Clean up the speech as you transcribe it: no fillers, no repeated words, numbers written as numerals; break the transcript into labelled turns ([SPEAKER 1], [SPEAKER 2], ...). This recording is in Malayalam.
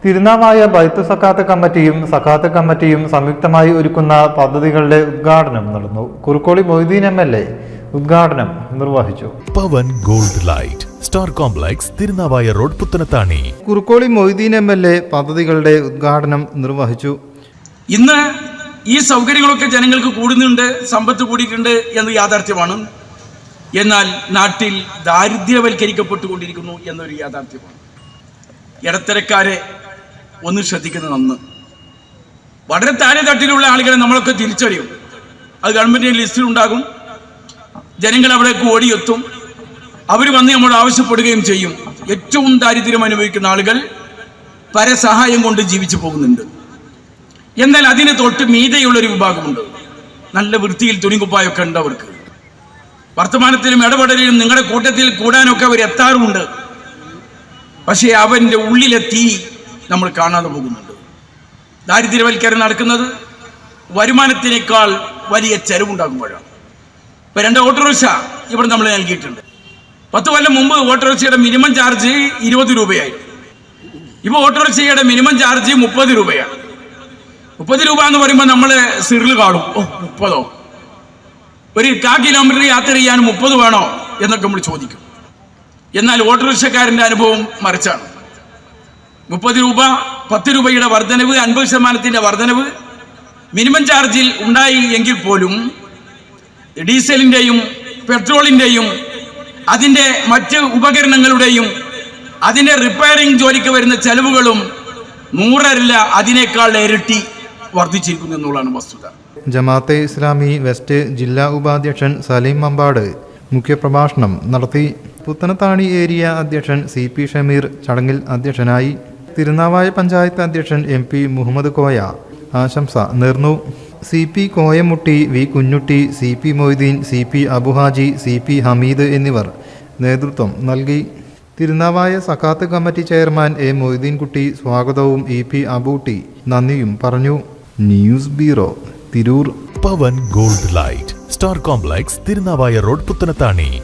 [SPEAKER 1] തിരുനാവായ ബൈത്തു സക്കാത്ത് കമ്മിറ്റിയും സക്കാത്ത് കമ്മിറ്റിയും സംയുക്തമായി ഒരുക്കുന്ന പദ്ധതികളുടെ ഉദ്ഘാടനം നടന്നു. കുറുക്കോളി മൊയ്തീൻ MLA ഉദ്ഘാടനം നിർവഹിച്ചു.
[SPEAKER 2] Pavan gold light star complex Thirunavaya road Puthanathani.
[SPEAKER 1] Kurukkoli Moideen MLA പദ്ധതികളുടെ ഉദ്ഘാടനം നിർവഹിച്ചു.
[SPEAKER 3] ഇന്ന് ഈ സൗകര്യങ്ങളൊക്കെ ജനങ്ങൾക്ക് കൂടുന്നുണ്ട്, സമ്പത്ത് കൂടിയിട്ടുണ്ട് എന്ന് യാഥാർത്ഥ്യമാണ്. എന്നാൽ നാട്ടിൽ ദാരിദ്ര്യവൽക്കരിക്കപ്പെട്ടുകൊണ്ടിരിക്കുന്നു എന്നൊരു യാഥാർത്ഥ്യമാണ്. ഇടത്തരക്കാരെ ഒന്ന് ശ്രദ്ധിക്കുന്നത് നന്ന്. വളരെ താഴെ തട്ടിലുള്ള ആളുകളെ നമ്മളൊക്കെ തിരിച്ചറിയും. അത് ഗവൺമെൻറ് ലിസ്റ്റിലുണ്ടാകും. ജനങ്ങൾ അവിടേക്ക് ഓടിയെത്തും. അവർ വന്ന് നമ്മോട് ആവശ്യപ്പെടുകയും ചെയ്യും. ഏറ്റവും ദാരിദ്ര്യം അനുഭവിക്കുന്ന ആളുകൾ പരസഹായം കൊണ്ട് ജീവിച്ചു പോകുന്നുണ്ട്. എന്നാൽ അതിന് തൊട്ട് മീതെയുള്ളൊരു വിഭാഗമുണ്ട്. നല്ല വൃത്തിയിൽ തുണിക്കുപ്പായൊക്കെ ഉണ്ട്. അവർക്ക് വർത്തമാനത്തിലും ഇടപെടലിലും നിങ്ങളുടെ കൂട്ടത്തിൽ കൂടാനൊക്കെ അവർ എത്താറുമുണ്ട്. പക്ഷേ അവൻ്റെ ഉള്ളിലെ തീ നമ്മൾ കാണാതെ പോകുന്നുണ്ട്. ദാരിദ്ര്യവൽക്കരണം നടക്കുന്നത് വരുമാനത്തിനേക്കാൾ വലിയ ചെലവുണ്ടാകുമ്പോഴാണ്. ഇപ്പം 2 ഓട്ടോറിക്ഷ ഇവിടെ നമ്മൾ നൽകിയിട്ടുണ്ട്. 10 കൊല്ലം മുമ്പ് ഓട്ടോറിക്ഷയുടെ മിനിമം ചാർജ് 20 രൂപയായിരുന്നു. ഇപ്പോൾ ഓട്ടോറിക്ഷയുടെ മിനിമം ചാർജ് 30 രൂപയാണ്. 30 രൂപ എന്ന് പറയുമ്പോൾ നമ്മൾ സിറിൽ കാണും. 30 ഒരു 1/4 കിലോമീറ്റർ യാത്ര ചെയ്യാൻ 30 വേണോ എന്നൊക്കെ നമ്മൾ ചോദിക്കും. എന്നാൽ ഓട്ടോറിക്ഷക്കാരൻ്റെ അനുഭവം മറിച്ചാണ്. 30 രൂപ 10 രൂപയുടെ വർധനവ്, 50% വർധനവ് മിനിമം ചാർജിൽ ഉണ്ടായി എങ്കിൽ പോലും ഡീസലിൻ്റെയും പെട്രോളിൻ്റെയും അതിൻ്റെ മറ്റ് ഉപകരണങ്ങളുടെയും അതിൻ്റെ റിപ്പയറിംഗ് ജോലിക്ക് വരുന്ന ചെലവുകളും 100 അതിനേക്കാൾ ഇരട്ടി വർദ്ധിച്ചിരിക്കുന്നു എന്നുള്ളതാണ് വസ്തുത.
[SPEAKER 1] ജമാഅത്തെ ഇസ്ലാമി വെസ്റ്റ് ജില്ലാ ഉപാധ്യക്ഷൻ സലീം മമ്പാട് മുഖ്യപ്രഭാഷണം നടത്തി. പുത്തനത്താണി ഏരിയ അധ്യക്ഷൻ CP ഷമീർ ചടങ്ങിൽ അധ്യക്ഷനായി. തിരുനാവായ പഞ്ചായത്ത് അധ്യക്ഷൻ MP മുഹമ്മദ് കോയ ആശംസ നേർന്നു. CP കോയമുട്ടി, V Kunjutty, CP Moideen, CP Abu Haji, CP Hameed എന്നിവർ നേതൃത്വം നൽകി. തിരുനാവായ സക്കാത്ത് കമ്മിറ്റി ചെയർമാൻ A മൊയ്തീൻകുട്ടി സ്വാഗതവും EP അബൂട്ടി നന്ദിയും പറഞ്ഞു. News bureau, Tirur.
[SPEAKER 2] Pavan gold light star complex Thirunavaya road Puthanathani.